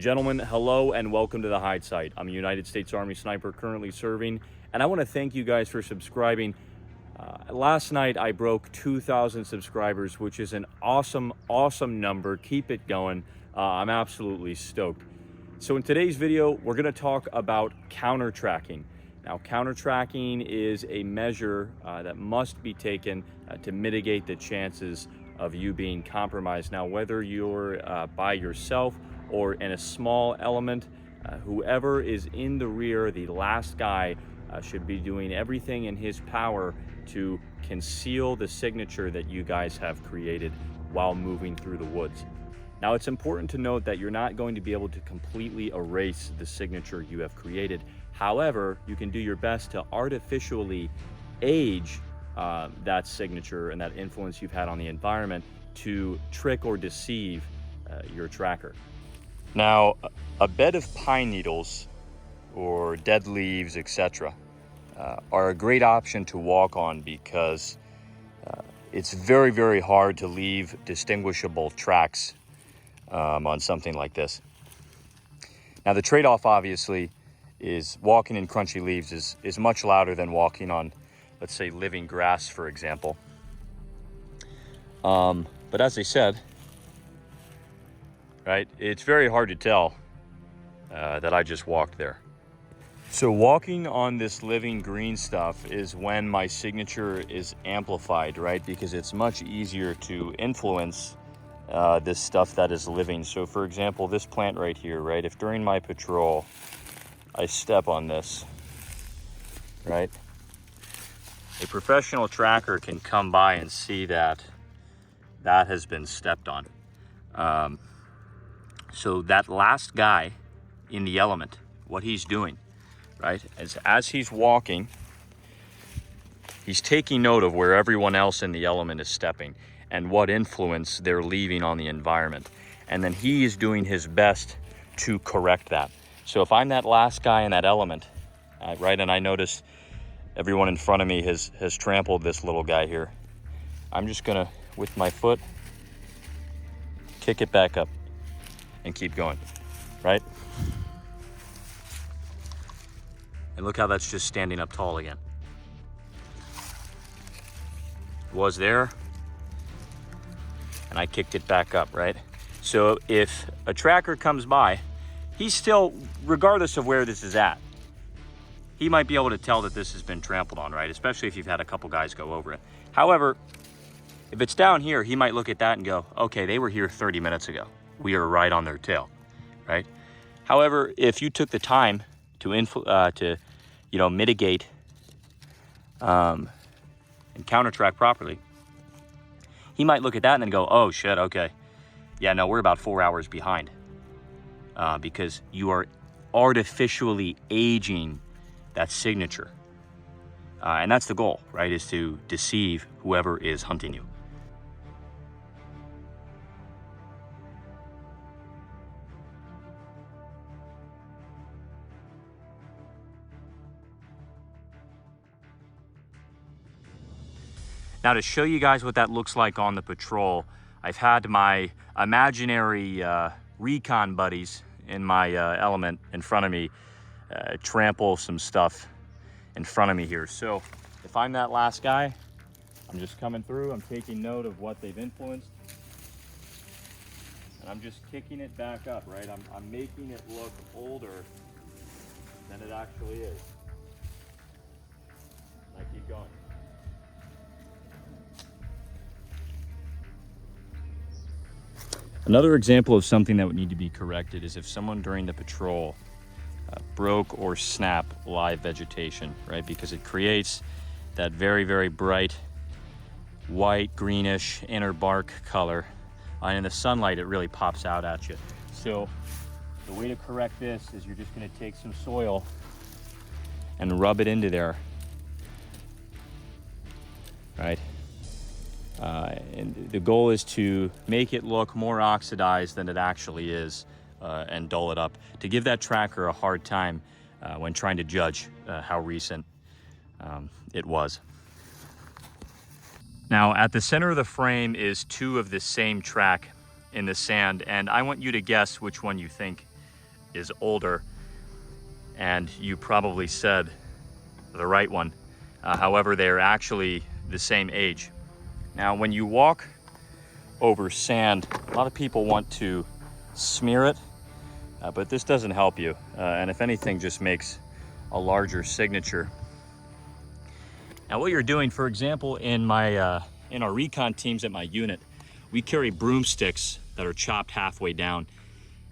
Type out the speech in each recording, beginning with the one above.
Gentlemen, hello and welcome to the Hide Site. I'm a United States Army sniper currently serving, and I want to thank you guys for subscribing. Last night I broke 2,000 subscribers, which is an awesome number. Keep it going. I'm absolutely stoked. So in today's video, we're going to talk about counter tracking. Now, counter tracking is a measure that must be taken to mitigate the chances of you being compromised. Now, whether you're by yourself or in a small element, whoever is in the rear, the last guy, should be doing everything in his power to conceal the signature that you guys have created while moving through the woods. Now, it's important to note that you're not going to be able to completely erase the signature you have created. However, you can do your best to artificially age that signature and that influence you've had on the environment to trick or deceive your tracker. Now, a bed of pine needles or dead leaves, etc., are a great option to walk on because it's very hard to leave distinguishable tracks on something like this. Now, the trade-off obviously is walking in crunchy leaves is much louder than walking on, let's say, living grass, for example. But as I said, right, it's very hard to tell that I just walked there. So walking on this living green stuff is when my signature is amplified, right? Because it's much easier to influence this stuff that is living. So for example, this plant right here, right? If during my patrol, I step on this, right? A professional tracker can come by and see that that has been stepped on. So that last guy in the element, what he's doing, right? As he's walking, he's taking note of where everyone else in the element is stepping and what influence they're leaving on the environment. And then he is doing his best to correct that. So if I'm that last guy in that element, right, and I notice everyone in front of me has trampled this little guy here, I'm just gonna, with my foot, kick it back up and keep going, right? And look how that's just standing up tall again. It was there, and I kicked it back up, right? So if a tracker comes by, he's still, regardless of where this is at, he might be able to tell that this has been trampled on, right? Especially if you've had a couple guys go over it. However, if it's down here, he might look at that and go, okay, they were here 30 minutes ago. We are right on their tail, right? However, if you took the time to mitigate and counter track properly, he might look at that and then go, oh shit, okay. Yeah, no, we're about 4 hours behind because you are artificially aging that signature. And that's the goal, right? Is to deceive whoever is hunting you. Now, to show you guys what that looks like on the patrol, I've had my imaginary recon buddies in my element in front of me trample some stuff in front of me here. So if I'm that last guy, I'm just coming through, I'm taking note of what they've influenced, and I'm just kicking it back up, right? I'm making it look older than it actually is. And I keep going. Another example of something that would need to be corrected is if someone during the patrol broke or snapped live vegetation, right? Because it creates that very bright white, greenish inner bark color. And in the sunlight, it really pops out at you. So the way to correct this is you're just gonna take some soil and rub it into there, right? And the goal is to make it look more oxidized than it actually is and dull it up, to give that tracker a hard time when trying to judge how recent it was. Now, at the center of the frame is two of the same track in the sand, and I want you to guess which one you think is older, and you probably said the right one. However, they're actually the same age. Now, when you walk over sand, a lot of people want to smear it, but this doesn't help you. And if anything, just makes a larger signature. Now, what you're doing, for example, in our recon teams at my unit, we carry broomsticks that are chopped halfway down.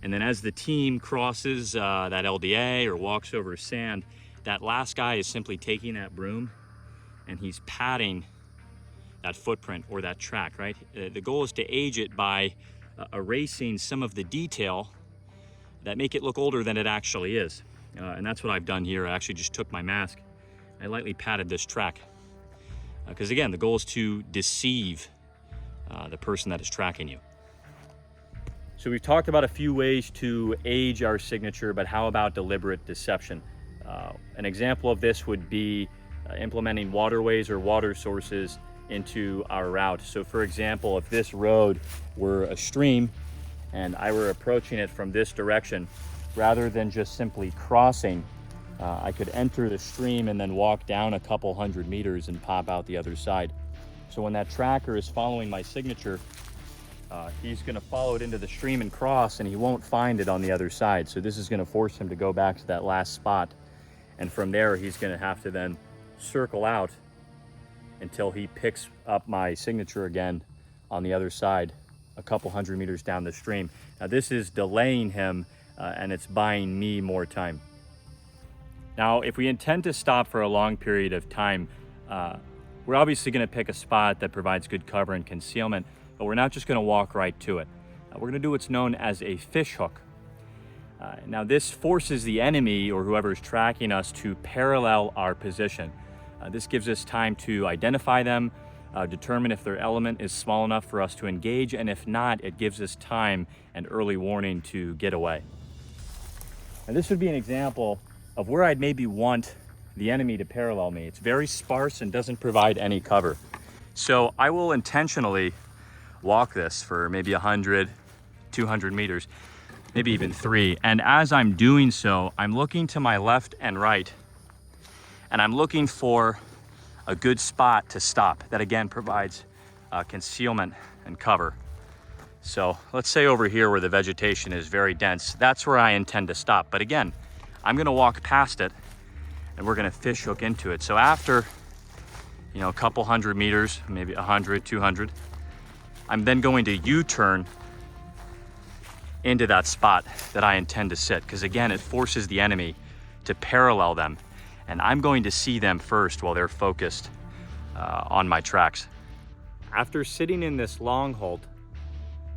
And then as the team crosses that LDA or walks over sand, that last guy is simply taking that broom and he's patting that footprint or that track, right? The goal is to age it by erasing some of the detail that make it look older than it actually is. And that's what I've done here. I actually just took my mask, I lightly patted this track. Because again, the goal is to deceive the person that is tracking you. So we've talked about a few ways to age our signature, but how about deliberate deception? An example of this would be implementing waterways or water sources into our route. So for example, if this road were a stream and I were approaching it from this direction, rather than just simply crossing, I could enter the stream and then walk down a couple hundred meters and pop out the other side. So when that tracker is following my signature, he's going to follow it into the stream and cross, and he won't find it on the other side. So this is going to force him to go back to that last spot, and from there he's going to have to then circle out until he picks up my signature again on the other side a couple hundred meters down the stream. Now this is delaying him and it's buying me more time. Now if we intend to stop for a long period of time, we're obviously going to pick a spot that provides good cover and concealment, but we're not just going to walk right to it. We're going to do what's known as a fish hook. Now this forces the enemy or whoever is tracking us to parallel our position. This gives us time to identify them, determine if their element is small enough for us to engage, and if not, it gives us time and early warning to get away. Now this would be an example of where I'd maybe want the enemy to parallel me. It's very sparse and doesn't provide any cover. So I will intentionally walk this for maybe 100, 200 meters, maybe even 3. And as I'm doing so, I'm looking to my left and right, and I'm looking for a good spot to stop that again provides concealment and cover. So let's say over here where the vegetation is very dense, that's where I intend to stop. But again, I'm gonna walk past it and we're gonna fish hook into it. So after, a couple hundred meters, maybe 100, 200, I'm then going to U-turn into that spot that I intend to sit. Because again, it forces the enemy to parallel them. And I'm going to see them first while they're focused on my tracks. After sitting in this long halt,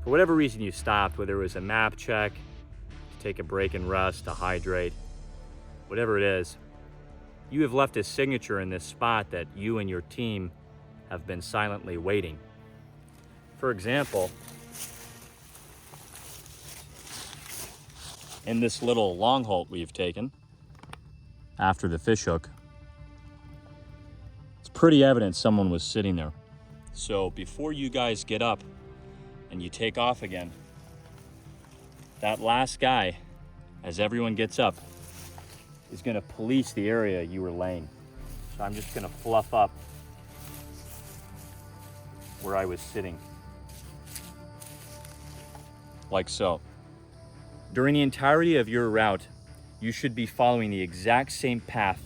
for whatever reason you stopped, whether it was a map check, to take a break and rest, to hydrate, whatever it is, you have left a signature in this spot that you and your team have been silently waiting. For example, in this little long halt we've taken, after the fish hook, it's pretty evident someone was sitting there. So before you guys get up and you take off again, that last guy, as everyone gets up, is going to police the area you were laying. So I'm just going to fluff up where I was sitting, like so. During the entirety of your route, you should be following the exact same path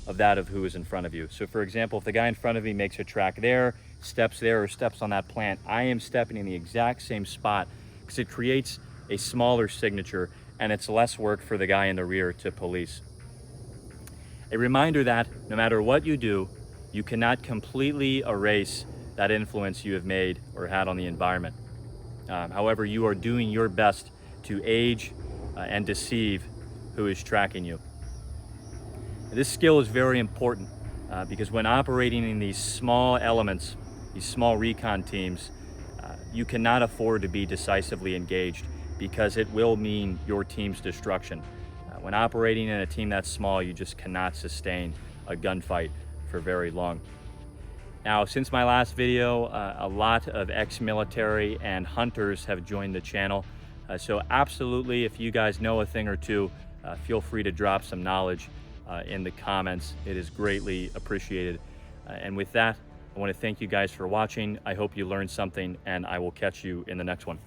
of that of who is in front of you. So for example, if the guy in front of me makes a track there, or steps on that plant, I am stepping in the exact same spot, because it creates a smaller signature and it's less work for the guy in the rear to police. A reminder that no matter what you do, you cannot completely erase that influence you have made or had on the environment. However, you are doing your best to age and deceive who is tracking you. This skill is very important because when operating in these small elements, these small recon teams, you cannot afford to be decisively engaged, because it will mean your team's destruction. When operating in a team that small, you just cannot sustain a gunfight for very long. Now, since my last video, a lot of ex-military and hunters have joined the channel. So absolutely, if you guys know a thing or two, feel free to drop some knowledge in the comments. It is greatly appreciated. And with that, I want to thank you guys for watching. I hope you learned something, and I will catch you in the next one.